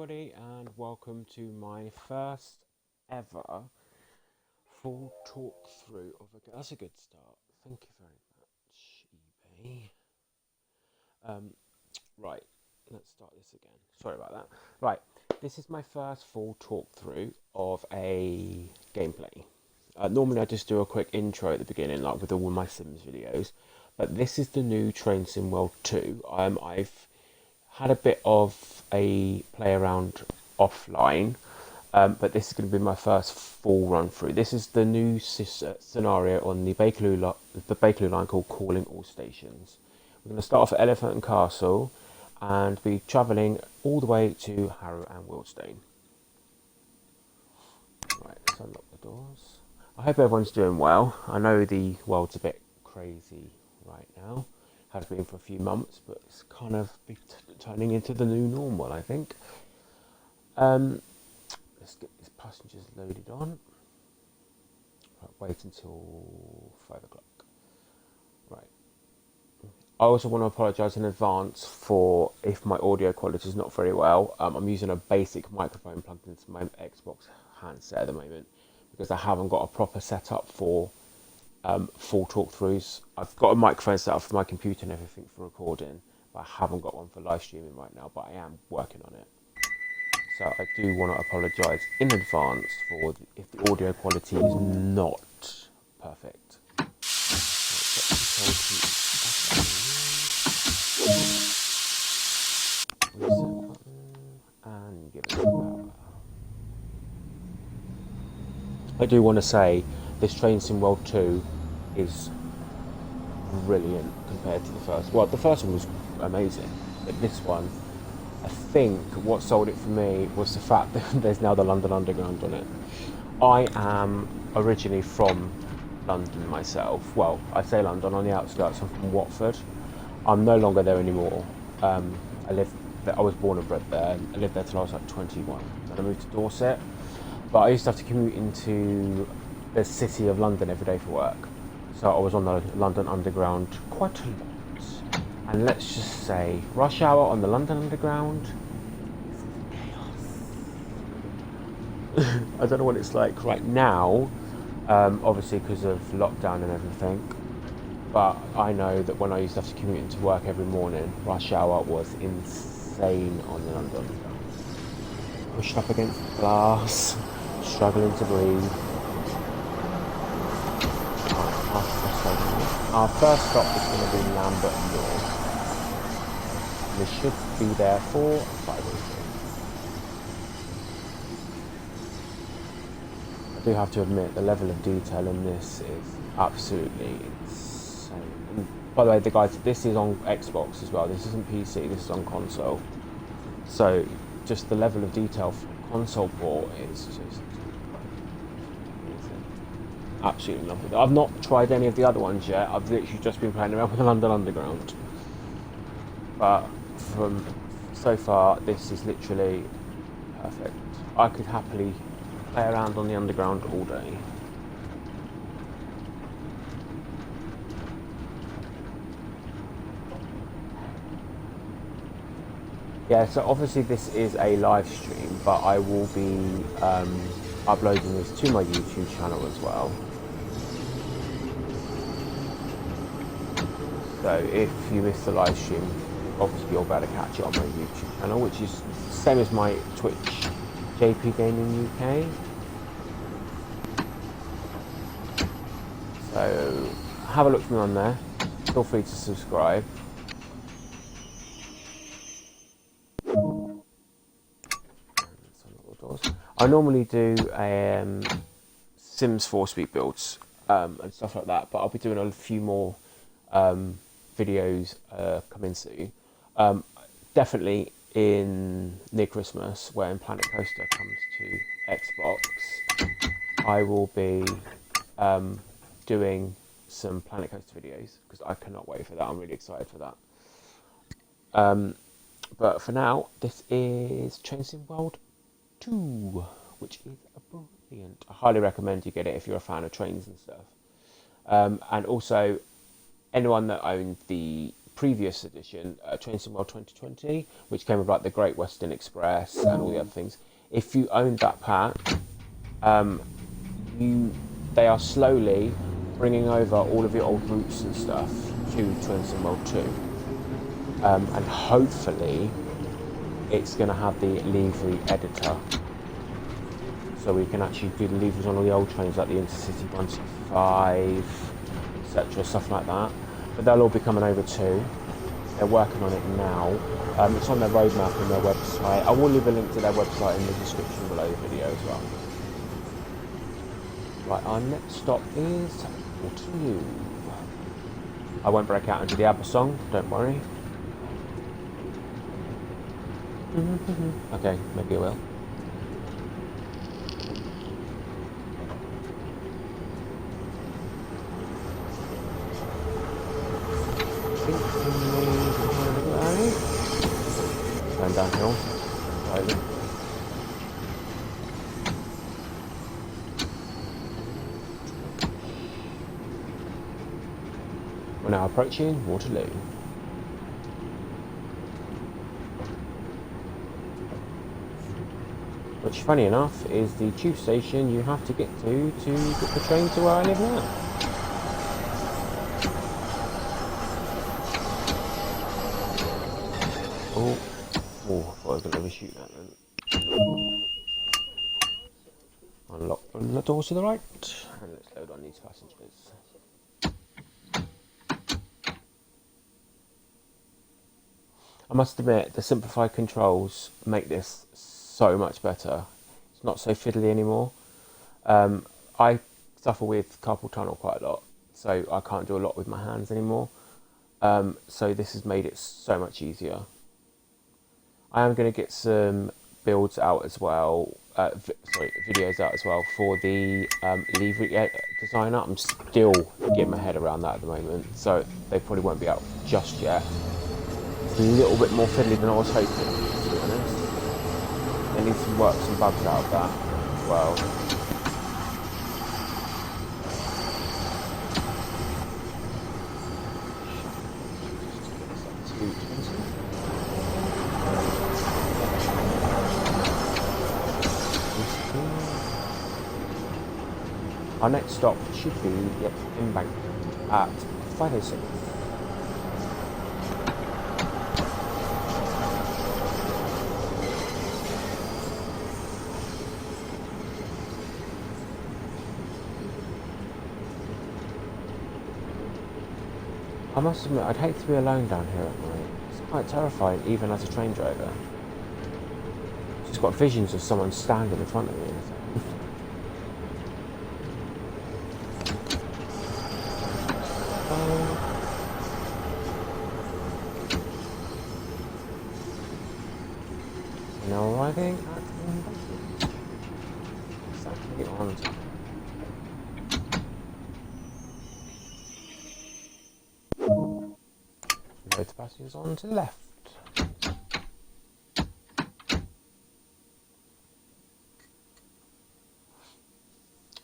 everybody, and welcome to my first ever full talk through of a. That's a good start. Thank you very much, eBay. Right, let's start this again. Sorry about that. Right, this is my first full talk through of a gameplay. Normally, I just do a quick intro at the beginning, like with all my Sims videos, but this is the new Train Sim World 2. I've had a bit of a play around offline, but this is going to be my first full run through. This is the new scenario on the Bakerloo Line called Calling All Stations. We're going to start off at Elephant and Castle and be travelling all the way to Harrow and Wildstone. Right, let's unlock the doors. I hope everyone's doing well. I know the world's a bit crazy right now. Has been for a few months, but it's kind of turning into the new normal, I think. Let's get these passengers loaded on. Right, wait until 5 o'clock. Right. I also want to apologise in advance for if my audio quality is not very well. I'm using a basic microphone plugged into my Xbox handset at the moment because I haven't got a proper setup for full talk throughs. I've got a microphone set up for my computer and everything for recording, but I haven't got one for live streaming right now, but I am working on it. So I do want to apologise in advance for if the audio quality is not perfect. Reset button and give it power. I do want to say this Train Sim World 2 is brilliant compared to the first. Well, the first one was amazing, but this one, I think what sold it for me was the fact that there's now the London Underground on it. I am originally from London myself. Well, I say London, on the outskirts. I'm from Watford. I'm no longer there anymore. I was born and bred there. I lived there till I was like 21. Then I moved to Dorset. But I used to have to commute into the city of London every day for work. So I was on the London Underground quite a lot. And let's just say, rush hour on the London Underground is chaos. I don't know what it's like right now, obviously because of lockdown and everything. But I know that when I used to have to commute into work every morning, rush hour was insane on the London Underground. Pushed up against the glass, struggling to breathe. Our first stop is going to be Lambert North. We should be there for 5 minutes. I do have to admit, the level of detail in this is absolutely insane. And by the way, the guys, this is on Xbox as well. This isn't PC, this is on console. So, just the level of detail from console port is just absolutely love it. I've not tried any of the other ones yet. I've literally just been playing around with the London Underground. But from so far, this is literally perfect. I could happily play around on the Underground all day. Yeah, so obviously this is a live stream, but I will be uploading this to my YouTube channel as well. So if you missed the live stream, obviously you'll be able to catch it on my YouTube channel, which is the same as my Twitch, JP Gaming UK. So have a look for me on there. Feel free to subscribe. I normally do Sims 4-speed builds and stuff like that, but I'll be doing a few more videos coming soon. Definitely near Christmas, when Planet Coaster comes to Xbox, I will be doing some Planet Coaster videos because I cannot wait for that. I'm really excited for that. But for now, this is Train Sim World 2, which is brilliant. I highly recommend you get it if you're a fan of trains and stuff. And also, anyone that owned the previous edition, Trains in World 2020, which came with like the Great Western Express and all the other things. If you owned that pack, they are slowly bringing over all of your old routes and stuff to Trains in World 2. And hopefully it's going to have the livery editor, so we can actually do the liveries on all the old trains like the Intercity 165, etc., stuff like that. But they'll all be coming over too. They're working on it now. It's on their roadmap and their website. I will leave a link to their website in the description below the video as well. Right, our next stop is Waterloo. I won't break out into the ABBA song, don't worry. Okay, maybe I will. Going downhill. Over. We're now approaching Waterloo. Which, funny enough, is the tube station you have to get to get the train to where I live now. Oh, I thought I was going to overshoot that then. Unlock the doors to the right, and let's load on these passengers. I must admit, the simplified controls make this so much better. It's not so fiddly anymore. I suffer with carpal tunnel quite a lot, so I can't do a lot with my hands anymore. So this has made it so much easier. I am going to get some builds out as well, videos out as well for the livery designer. I'm still getting my head around that at the moment, so they probably won't be out just yet. It's a little bit more fiddly than I was hoping, to be honest. They need to work some bugs out of that as well. Our next stop should be the Embankment at 5:06. I must admit, I'd hate to be alone down here at night. It's quite terrifying, even as a train driver. Just got visions of someone standing in front of me. Now arriving at Embankment. Exactly on time. Load the passengers on to the left.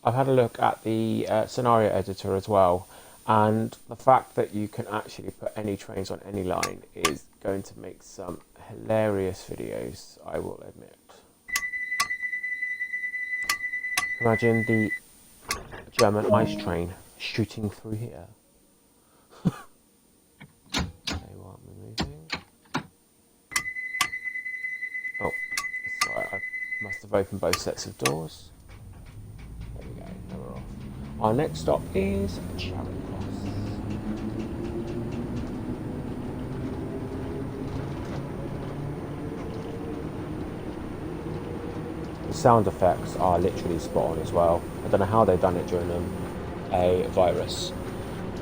I've had a look at the scenario editor as well, and the fact that you can actually put any trains on any line is going to make some hilarious videos, I will admit. Imagine the German ice train shooting through here. Oh, sorry, I must have opened both sets of doors. There we go, now we're off. Our next stop is Charing Cross. The sound effects are literally spot on as well. I don't know how they've done it during a virus,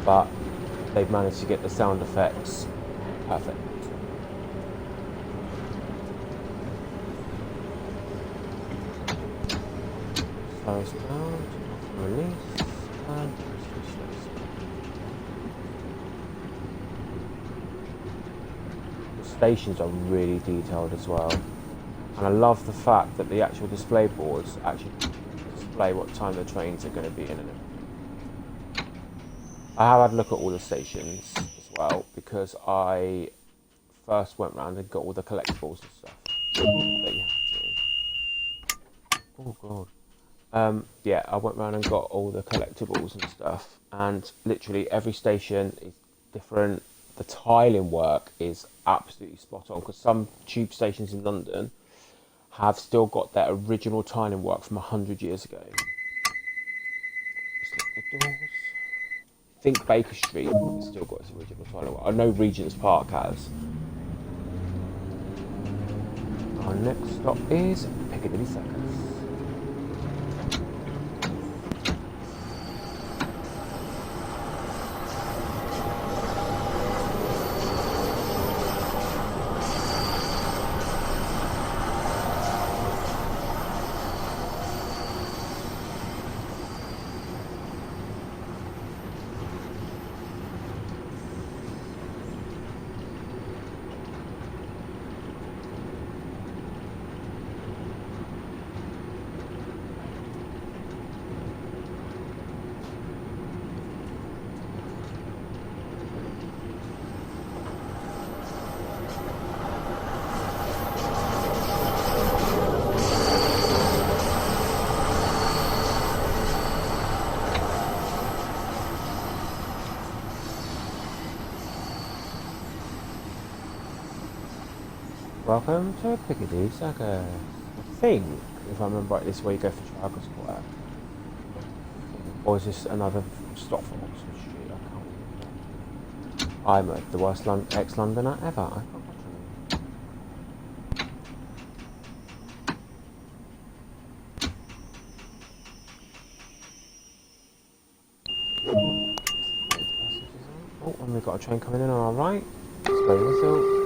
but they've managed to get the sound effects perfect. Slows down, release, and the stations are really detailed as well, and I love the fact that the actual display boards actually display what time the trains are going to be in. I have had a look at all the stations as well because I first went round and got all the collectibles and stuff that you have to. Oh god. Yeah, I went round and got all the collectibles and stuff, and literally every station is different. The tiling work is absolutely spot on because some tube stations in London have still got their original tiling work from 100 years ago. Just lock the doors. I think Baker Street has still got its original tiling work. I know Regent's Park has. Our next stop is Piccadilly Circus. Welcome to Piccadilly Circus. I think, if I remember right, this is where you go for Trafalgar Square. Or is this another stop for Oxford Street? I can't remember. I'm the worst ex-Londoner ever. I can't Oh, and we've got a train coming in on our right. Let's go whistle.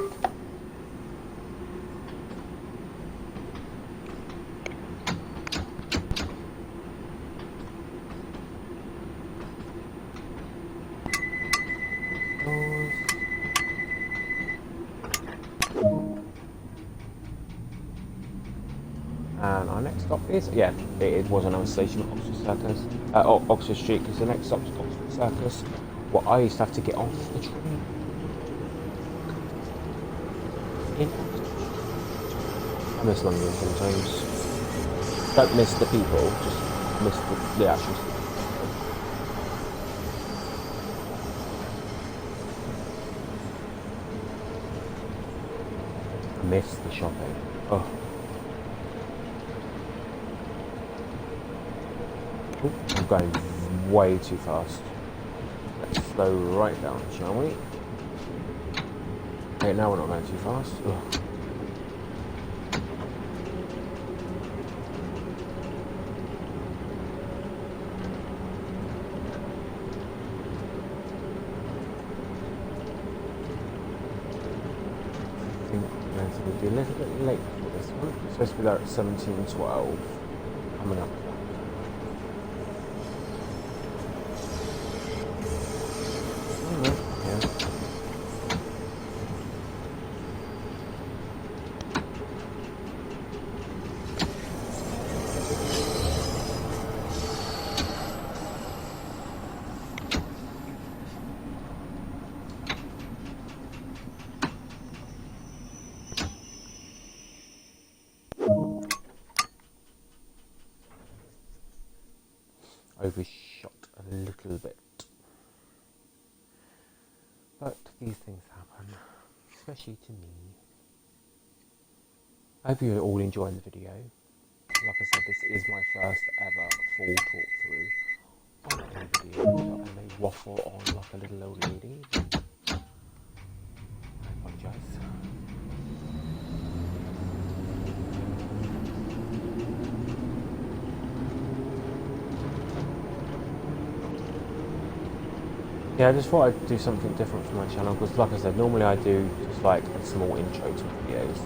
And our next stop is, yeah, it was another station at Oxford Circus, Oxford Street, because the next stop is Oxford Circus. Well, I used to have to get off the train in Oxford. I miss London sometimes. Don't miss the people, just miss the actual stuff. I miss the shopping. Oh. Ooh, I'm going way too fast. Let's slow right down, shall we? Okay, now we're not going too fast. Ugh. I think we're going to be a little bit late for this one. It's supposed to be there at 17:12. Coming up. Overshot a little bit, but these things happen, especially to me. I hope you're all enjoying the video. Like I said, this is my first ever full talk through on a video, so I may waffle on like a little old lady. I apologise. Yeah, I just thought I'd do something different for my channel because, like I said, normally I do just like a small intro to videos.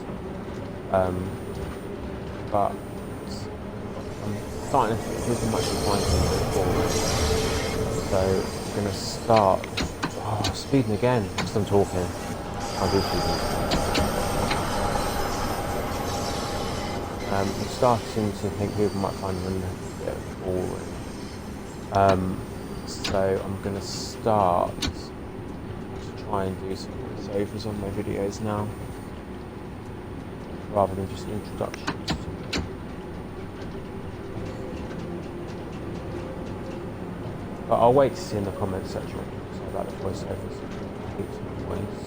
But I'm starting to think people might be finding it boring. So I'm going to start. Oh, speeding again because I'm talking. I'll do speeding. I'm starting to think people might find them a bit boring. So I'm going to start to try and do some voiceovers on my videos now, rather than just introductions. But I'll wait to see in the comments section what people say about the voiceovers. I hate voice.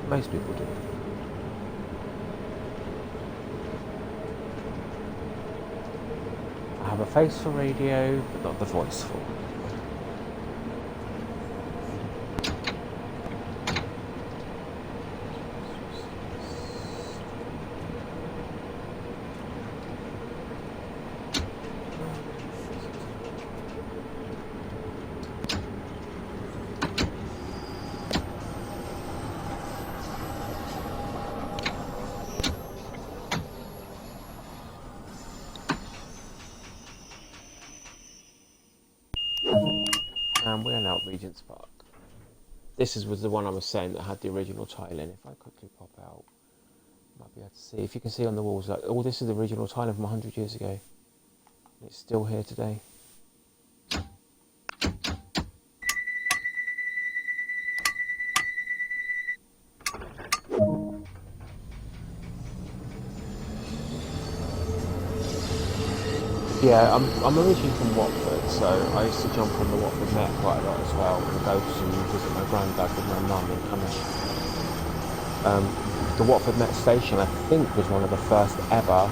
Most people do. I have a face for radio, but not the voice for it. And we're now at Regent's Park. This was the one I was saying that had the original tiling. If I quickly pop out, might be able to see. If you can see on the walls, like, oh, this is the original tiling from 100 years ago. It's still here today. Yeah, I'm originally from Watford, so I used to jump on the Watford Met quite a lot as well, and go to visit my granddad with my mum in Hamish. The Watford Met station, I think, was one of the first ever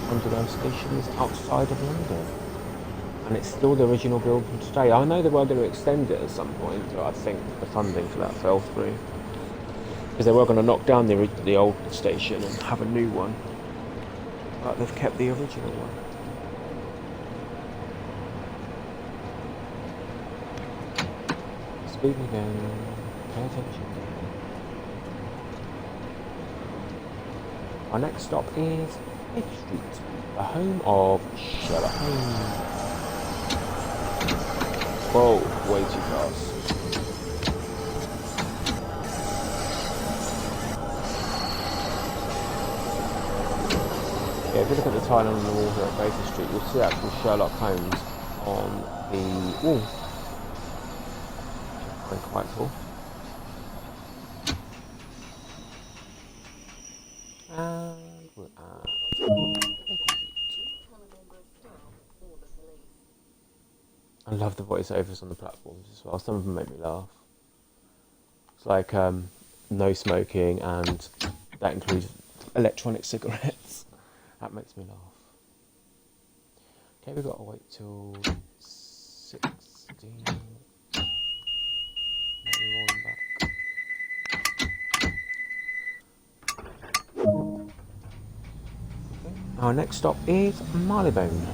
underground stations outside of London, and it's still the original building today. I know they were going to extend it at some point, but I think the funding for that fell through, because they were going to knock down the old station and have a new one, but they've kept the original one. Speed again, pay attention. Our next stop is Baker Street, the home of Sherlock Holmes. Whoa, way too fast. Yeah, if you look at the tile on the wall here at Baker Street, you'll see actual Sherlock Holmes on the wall. Quite cool. And we're at I love the voiceovers on the platforms as well. Some of them make me laugh. It's like no smoking, and that includes electronic cigarettes. That makes me laugh. Okay, we've got to wait till 16. Our next stop is Marylebone.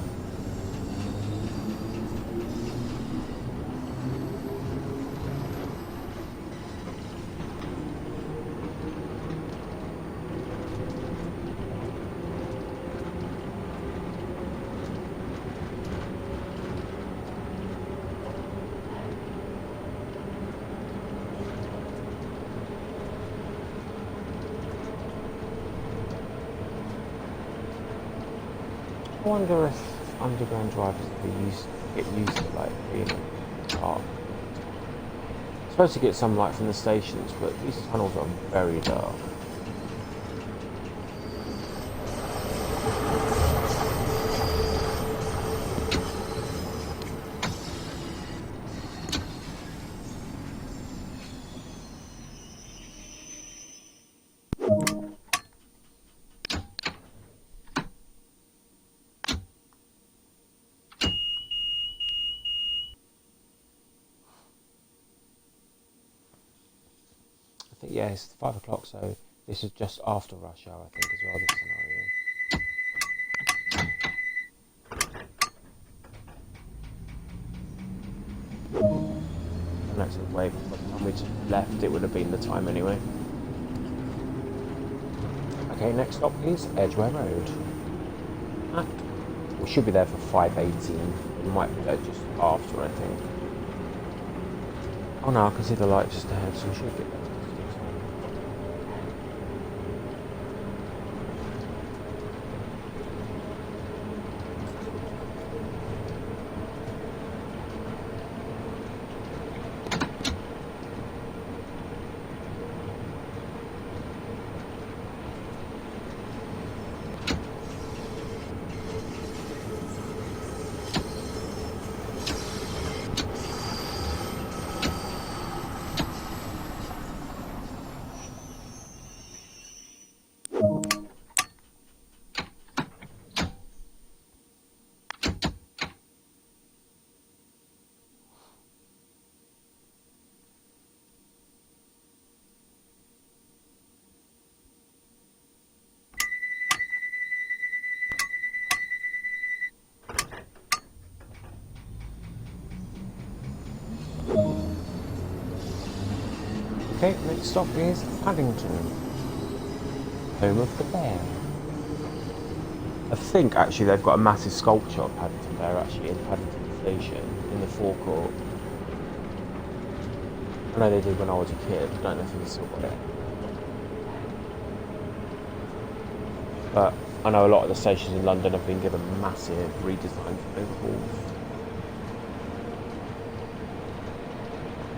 I wonder if underground drivers get used to like being dark. I'm supposed to get some light from the stations, but these tunnels are very dark. Yeah, it's 5 o'clock, so this is just after rush hour, I think, as well, this scenario. And that's a wave. By the time we left, it would have been the time anyway. Okay, next stop is Edgware Road. We should be there for 5:18. We might be there just after, I think. Oh no, I can see the light just ahead, so we should get there. Okay, next stop is Paddington, home of the bear. I think actually they've got a massive sculpture of Paddington Bear actually in Paddington Station in the forecourt. I know they did when I was a kid, I don't know if they still got it. But I know a lot of the stations in London have been given massive redesigns and overhauls.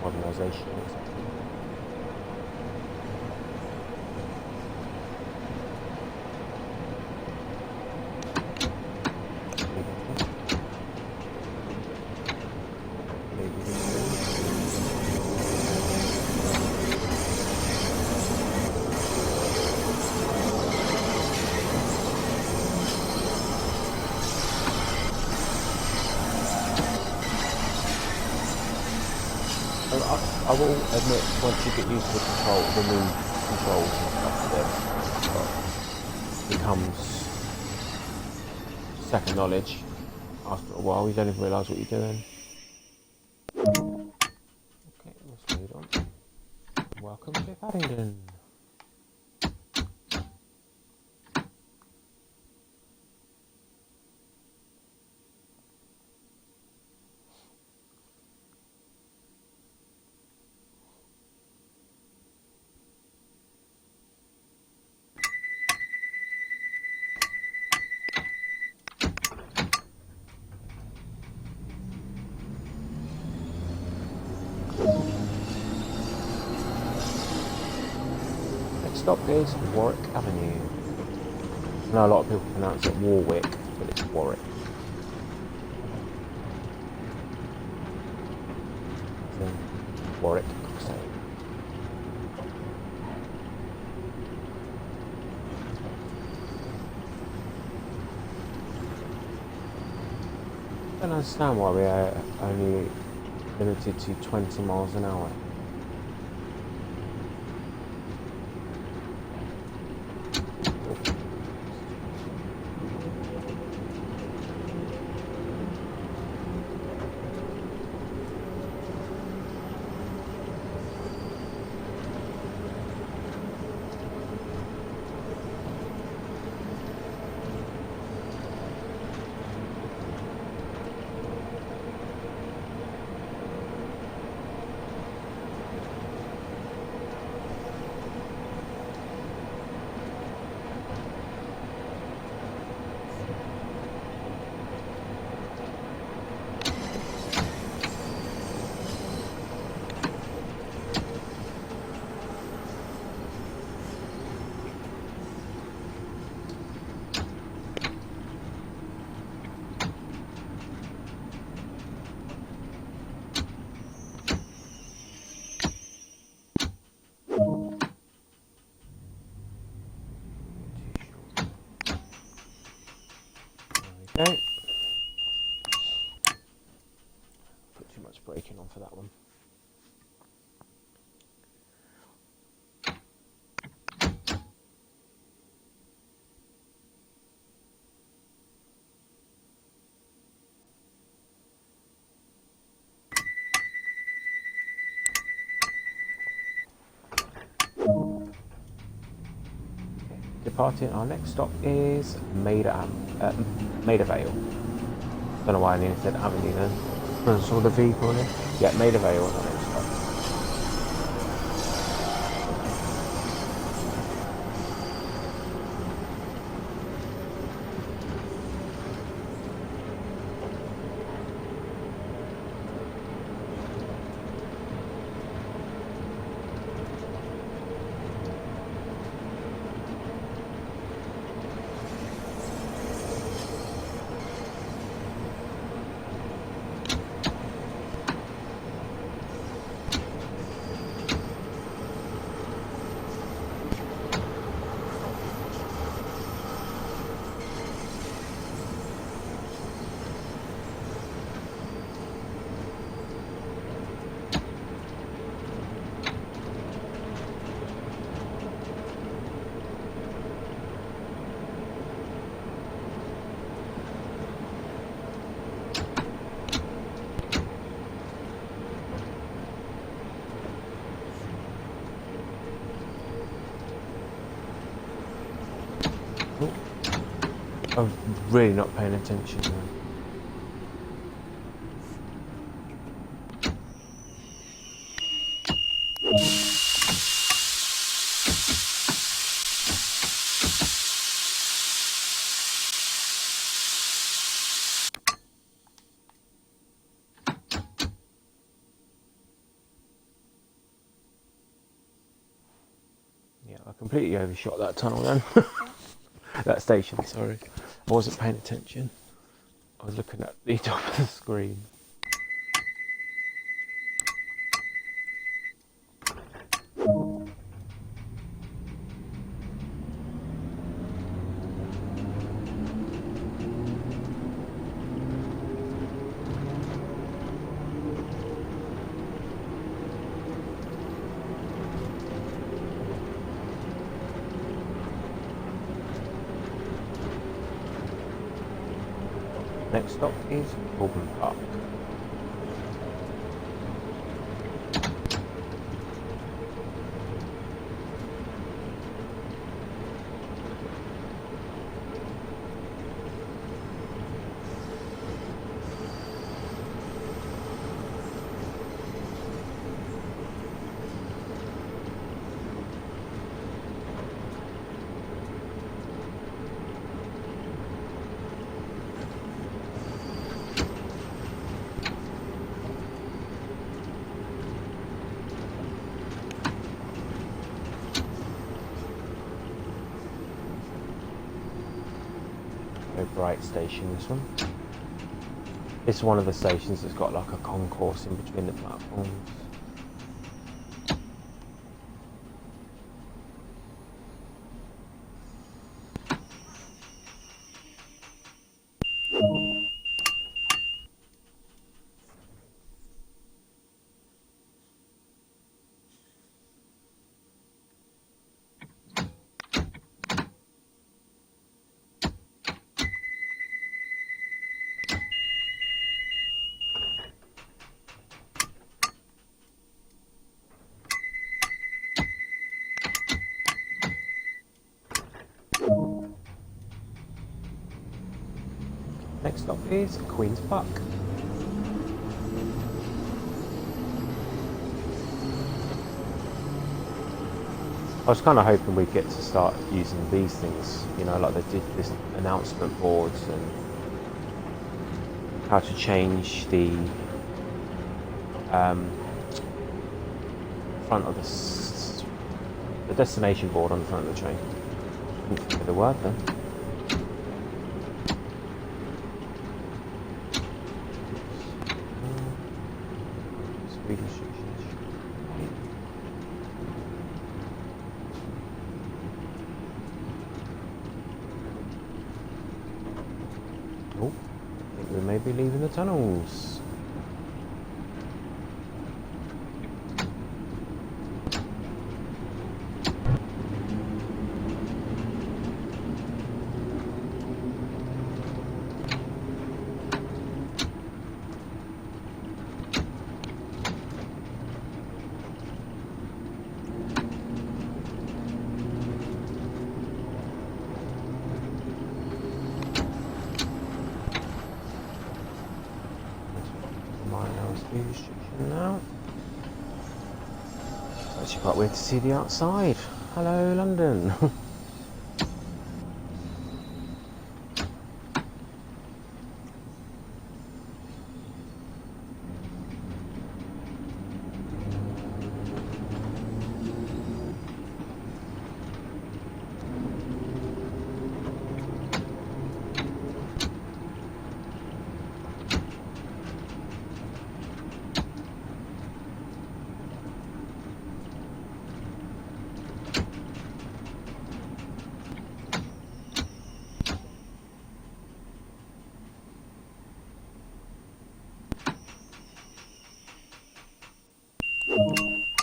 Modernisation, etc. I will admit, once you get used to the new controls and stuff for this, it becomes second knowledge after a while. You don't even realise what you're doing. Okay, let's read on. Welcome to Paddington. Next stop is Warwick Avenue. I know a lot of people pronounce it Warwick, but it's Warwick. So, Warwick, so. I don't understand why we are only limited to 20 miles an hour. Okay. Put too much braking on for that one. Departing, our next stop is Maida Vale. Don't know why I nearly said Avenue then. I saw the vehicle in it. Yeah, Maida Vale was our next stop. I'm really not paying attention now. Yeah, I completely overshot that tunnel then. That station, sorry. I wasn't paying attention. I was looking at the top of the screen. Next stop is Auburn Park. Very bright station, this one. It's one of the stations that's got like a concourse in between the platforms. Next stop is Queen's Park. I was kind of hoping we'd get to start using these things, you know, like they did this announcement boards and how to change the front of the destination board on the front of the train. Couldn't think of the word then. Speed restrictions. Oh, I think we may be leaving the tunnels. Restriction now. It's actually quite weird to see the outside. Hello, London.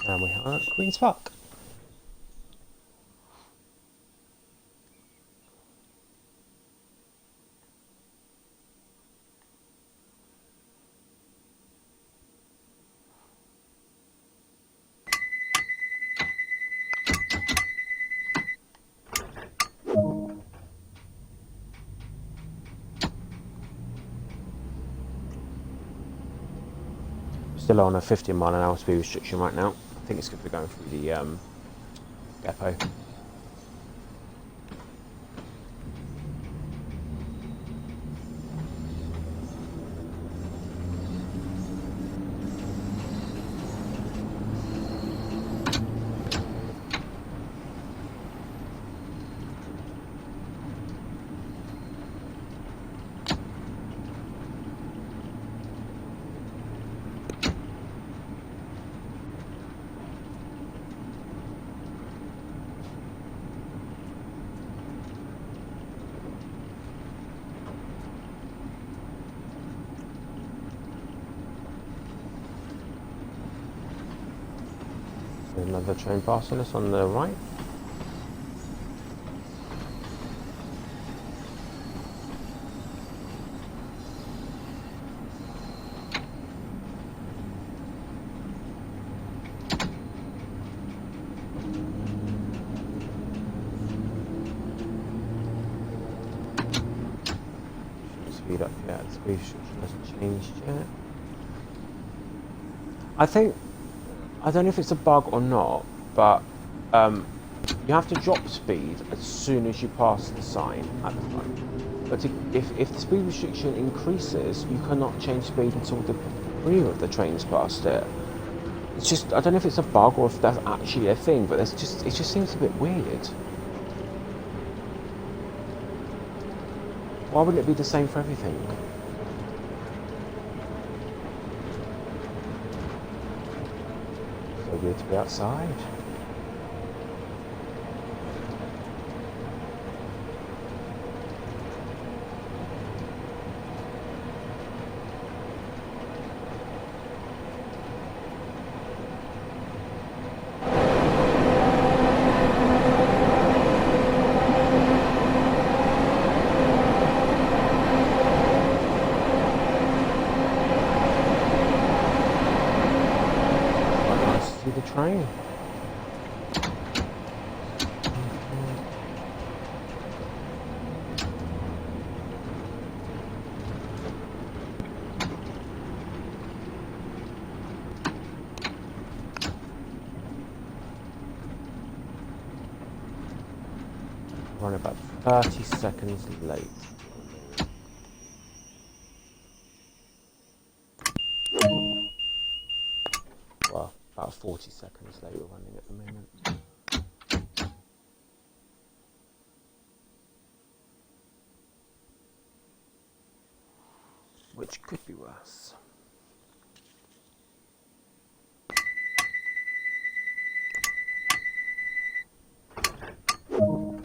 And we are at Queen's Park. Still on a 50 mile an hour speed restriction right now. I think it's going to be going through the depot. Another train passing us on the right. Speed up yet, the speed restriction hasn't changed yet. I don't know if it's a bug or not, but you have to drop speed as soon as you pass the sign at the front. But if the speed restriction increases, you cannot change speed until the rear of the train's past it. It's just, I don't know if it's a bug or if that's actually a thing, but it just seems a bit weird. Why wouldn't it be the same for everything? So weird to be outside. Train. Run about 30 seconds late. Well, about 40 seconds late we're running at the moment. Which could be worse. Oh,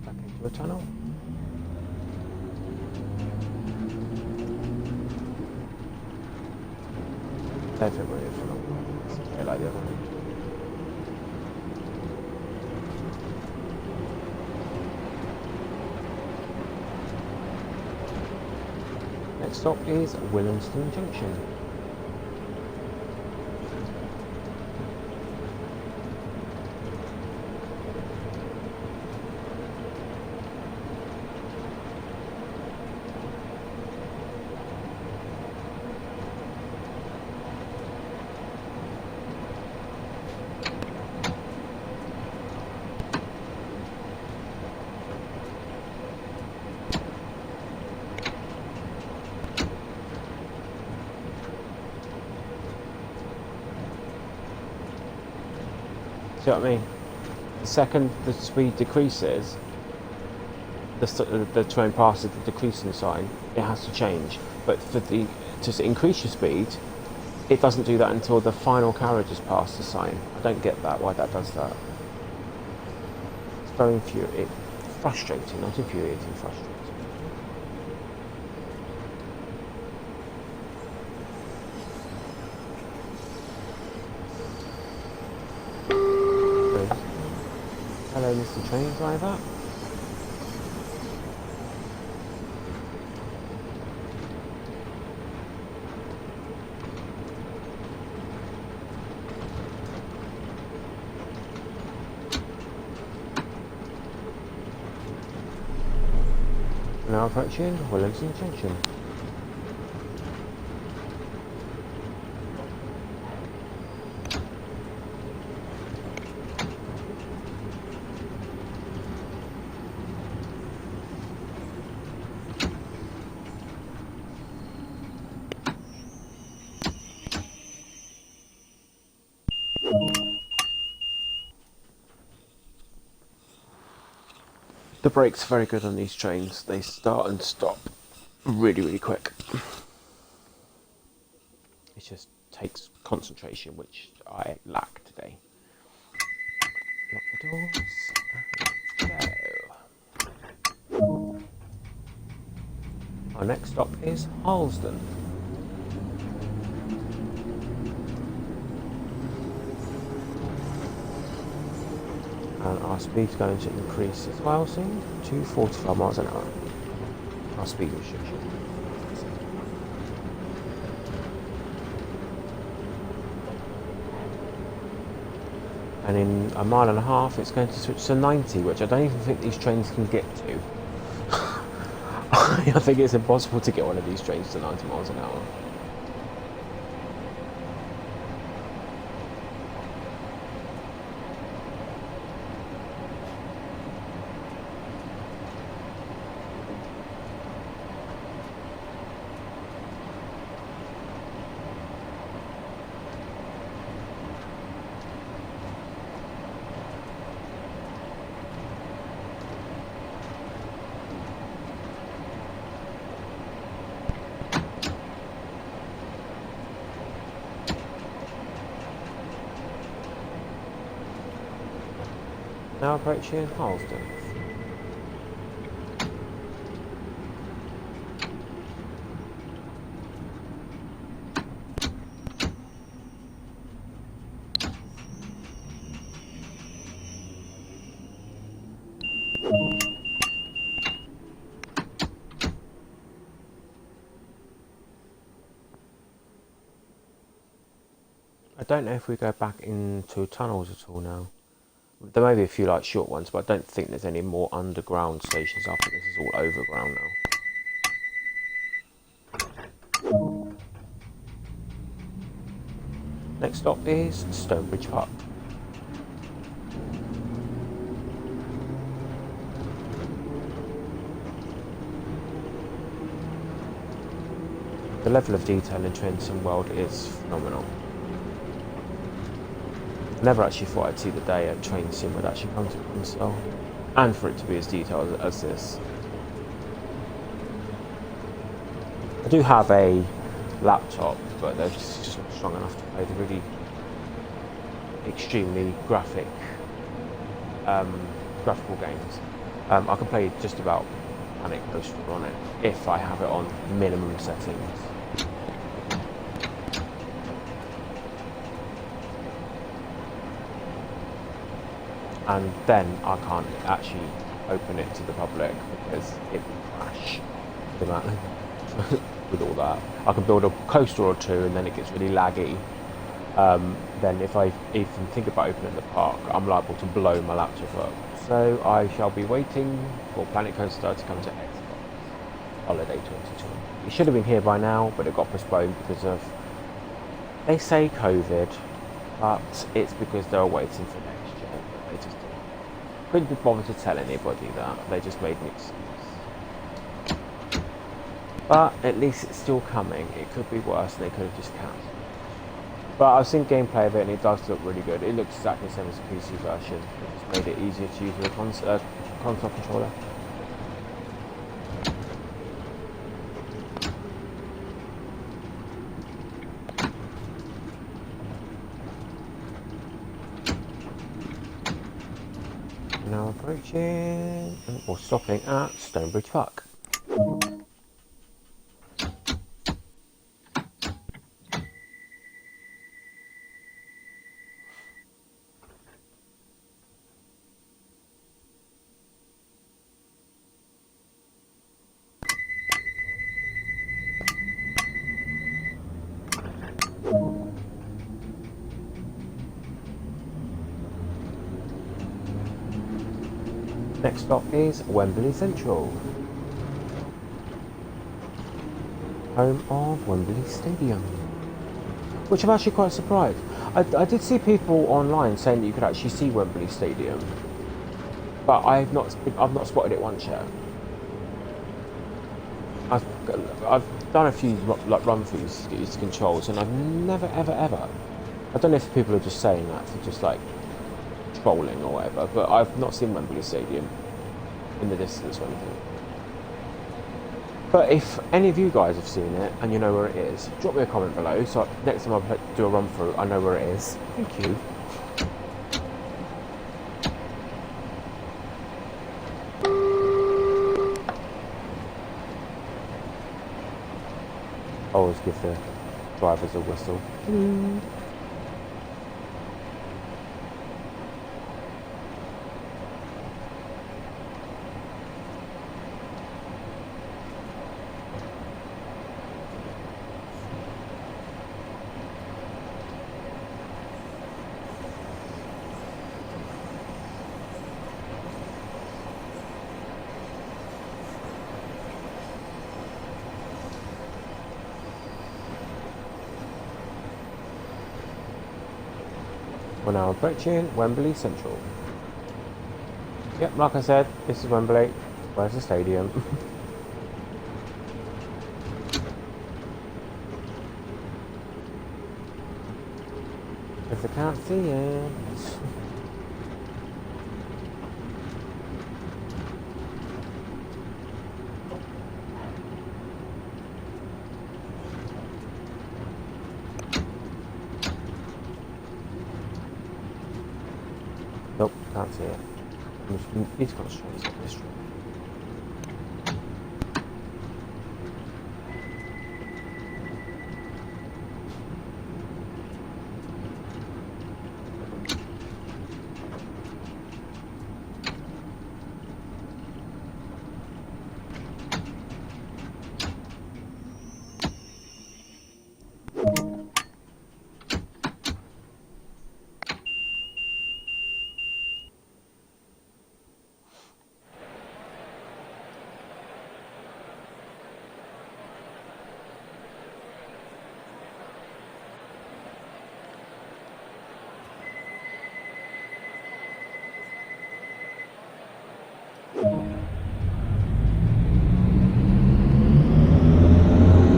back into a tunnel. Definitely a tunnel. It's a bit like the other one. Next stop is Williamston Junction. See what I mean? The second the speed decreases, the train passes the decreasing sign, it has to change. But for to increase your speed, it doesn't do that until the final carriage has passed the sign. I don't get that, why that does that. It's very infuriating. Frustrating, not infuriating, frustrating. Hello, Mr. Train Driver. Now approaching Williamston Junction. The brakes are very good on these trains. They start and stop really, really quick. It just takes concentration, which I lack today. Lock the doors and let's go. Our next stop is Harlesden. And our speed's going to increase as well soon to 45 miles an hour. Our speed restriction. And in a mile and a half it's going to switch to 90, which I don't even think these trains can get to. I think it's impossible to get one of these trains to 90 miles an hour. Now approaching Harlesden. I don't know if we go back into tunnels at all now. There may be a few like short ones, but I don't think there's any more underground stations. I think this is all overground now. Next stop is Stonebridge Park. The level of detail in Trenton World is phenomenal. I never actually thought I'd see the day a train sim would actually come to Bristol, and for it to be as detailed as this. I do have a laptop, but they're just not strong enough to play the really extremely graphical games. I can play just about Panic Coaster on it if I have it on minimum settings. And then I can't actually open it to the public because it will crash with all that. I can build a coaster or two and then it gets really laggy. Then if I even think about opening the park, I'm liable to blow my laptop up. So I shall be waiting for Planet Coaster to come to Xbox Holiday 2020. It should have been here by now, but it got postponed because of, they say COVID, but it's because they're waiting for next year. But they just couldn't be bothered to tell anybody that. They just made an excuse. But at least it's still coming. It could be worse, and they could have just cancelled. But I've seen gameplay of it, and it does look really good. It looks exactly the same as the PC version. It just made it easier to use with a console controller. Now approaching, or stopping at Stonebridge Park. Next stop is Wembley Central, home of Wembley Stadium, which I'm actually quite surprised. I did see people online saying that you could actually see Wembley Stadium, but I've not spotted it once yet. I've done a few like run-throughs to get used to controls, and I've never ever. I don't know if people are just saying that for just like trolling or whatever, but I've not seen Wembley Stadium. in the distance or anything. But if any of you guys have seen it and you know where it is, drop me a comment below so next time I do a run through I know where it is. Thank you. I always give the drivers a whistle. We're now approaching Wembley Central. Yep, like I said, this is Wembley. Where's the stadium? If I can't see it. Nope, can't see it. He's got straight up this street.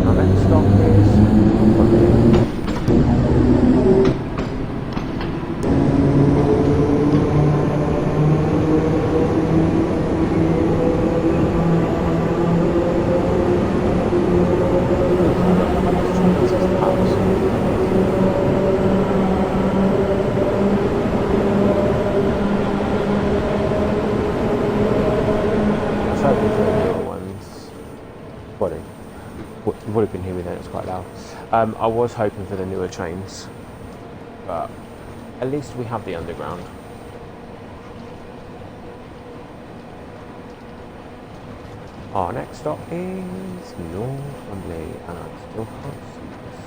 Our next stop is you would have been hearing that, it's quite loud. I was hoping for the newer trains, but at least we have the underground. Our next stop is North Wembley, and I still can't see this.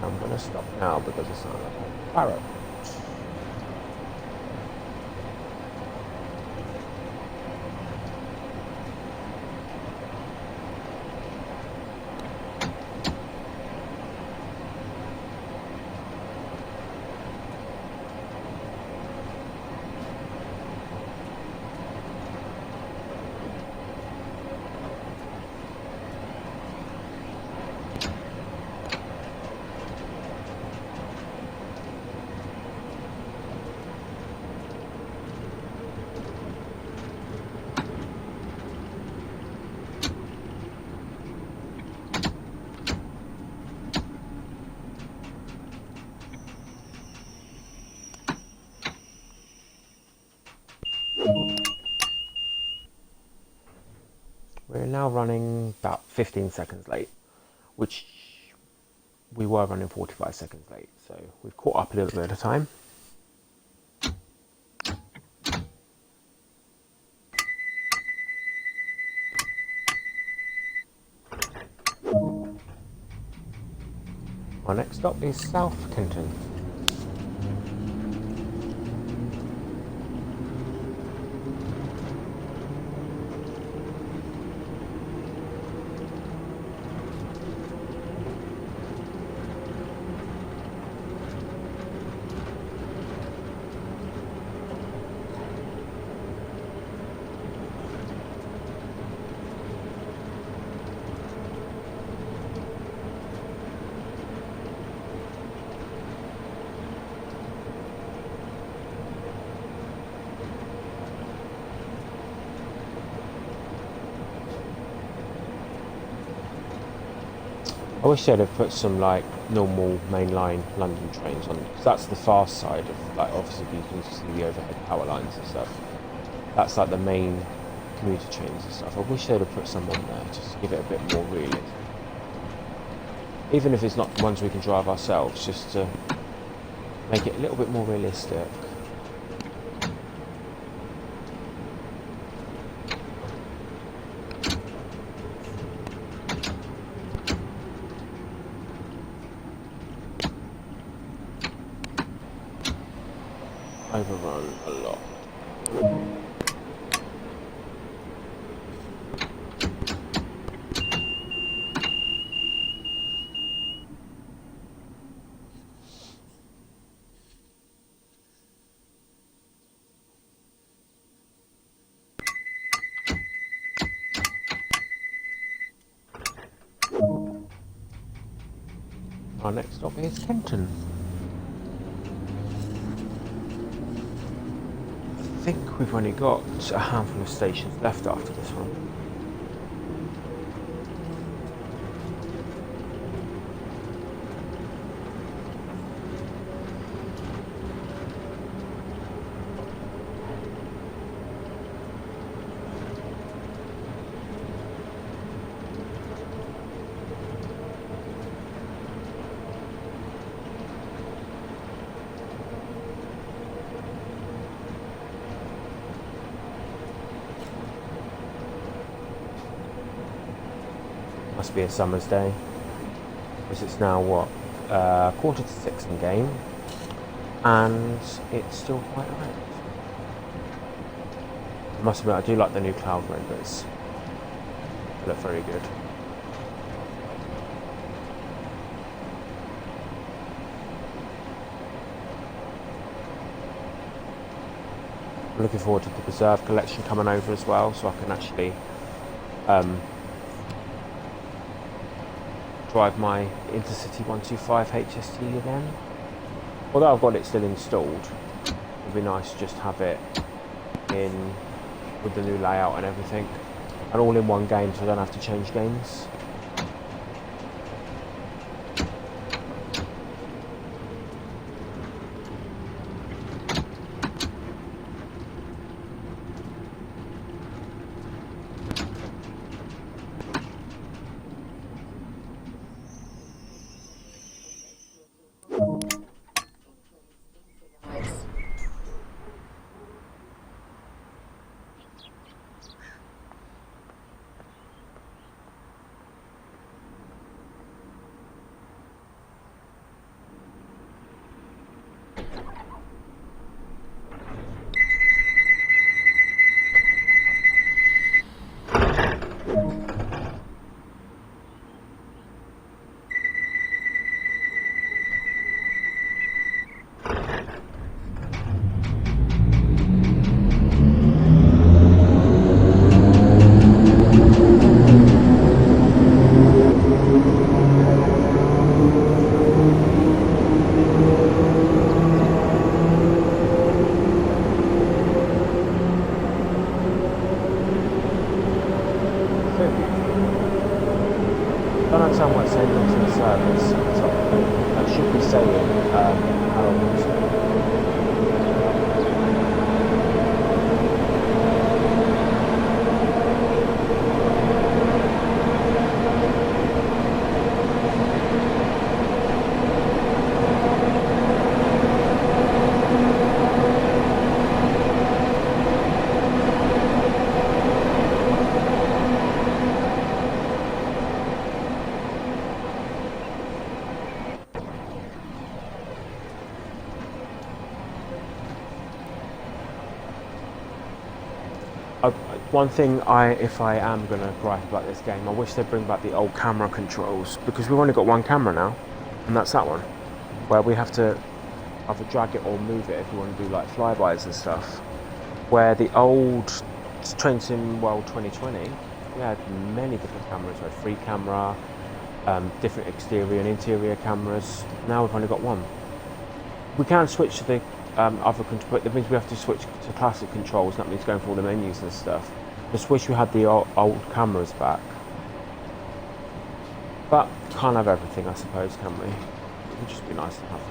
I'm going to stop now because it sounds like a parrot. We're now running about 15 seconds late, which we were running 45 seconds late, so we've caught up a little bit of time. Our next stop is South Kenton. I wish they'd have put some like normal mainline London trains on, because that's the fast side of, like, obviously you can see the overhead power lines and stuff. That's like the main commuter trains and stuff. I wish they'd have put some on there just to give it a bit more realism. Even if it's not the ones we can drive ourselves, just to make it a little bit more realistic. Overrun a lot. Our next stop is Kenton. I think we've only got a handful of stations left after this one. Must be a summer's day, because it's now what, 5:45 in game, and it's still quite red. I must admit, I do like the new cloud renders. They look very good. I'm looking forward to the Preserve collection coming over as well, so I can actually drive my Intercity 125 HST again. Although I've got it still installed, it'd be nice to just have it in with the new layout and everything, and all in one game, so I don't have to change games. I don't understand why it's saying into the service. That should be saying how long it's one thing if I am going to gripe about this game, I wish they'd bring back the old camera controls, because we've only got one camera now, and that's that one, where we have to either drag it or move it if you want to do like flybys and stuff. Where the old Train Sim World 2020, we had many different cameras. We had free camera, different exterior and interior cameras. Now we've only got one. We can switch to the other control, but that means we have to switch to classic controls. That means going for all the menus and stuff. Just wish we had the old cameras back. But can't have everything, I suppose, can we? It would just be nice to have.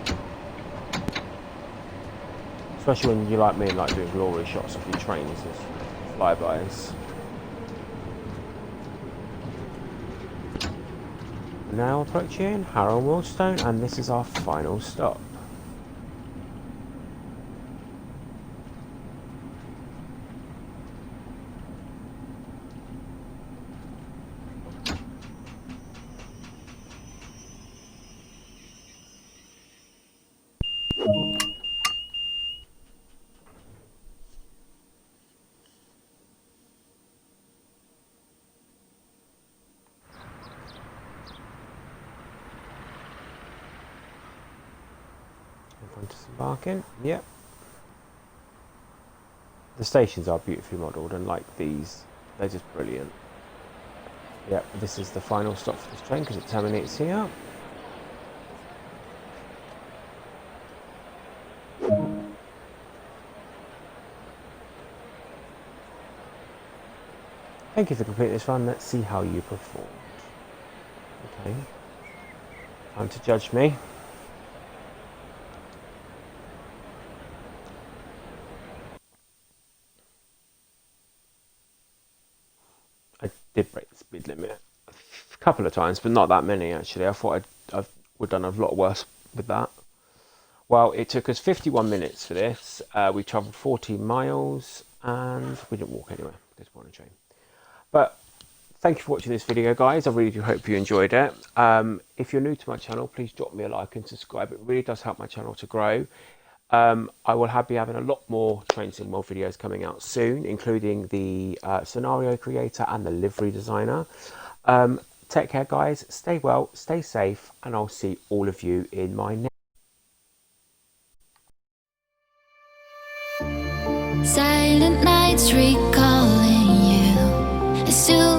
Especially when you like me and like doing glory shots of your trains as flybys. Now approaching Harrow Millstone, and this is our final stop. Disembarking, yep. The stations are beautifully modelled, and like these, they're just brilliant. Yep, this is the final stop for this train because it terminates here. Thank you for completing this run. Let's see how you performed. Okay. Time to judge me. I did break the speed limit a couple of times, but not that many actually. I thought I would have done a lot worse with that. Well, it took us 51 minutes for this. We travelled 14 miles and we didn't walk anywhere because we're on a train. But thank you for watching this video, guys. I really do hope you enjoyed it. If you're new to my channel, please drop me a like and subscribe. It really does help my channel to grow. I will be having a lot more Train Sim World videos coming out soon, including the scenario creator and the livery designer. Take care, guys. Stay well, stay safe, and I'll see all of you in my next. Silent nights recalling you. It's too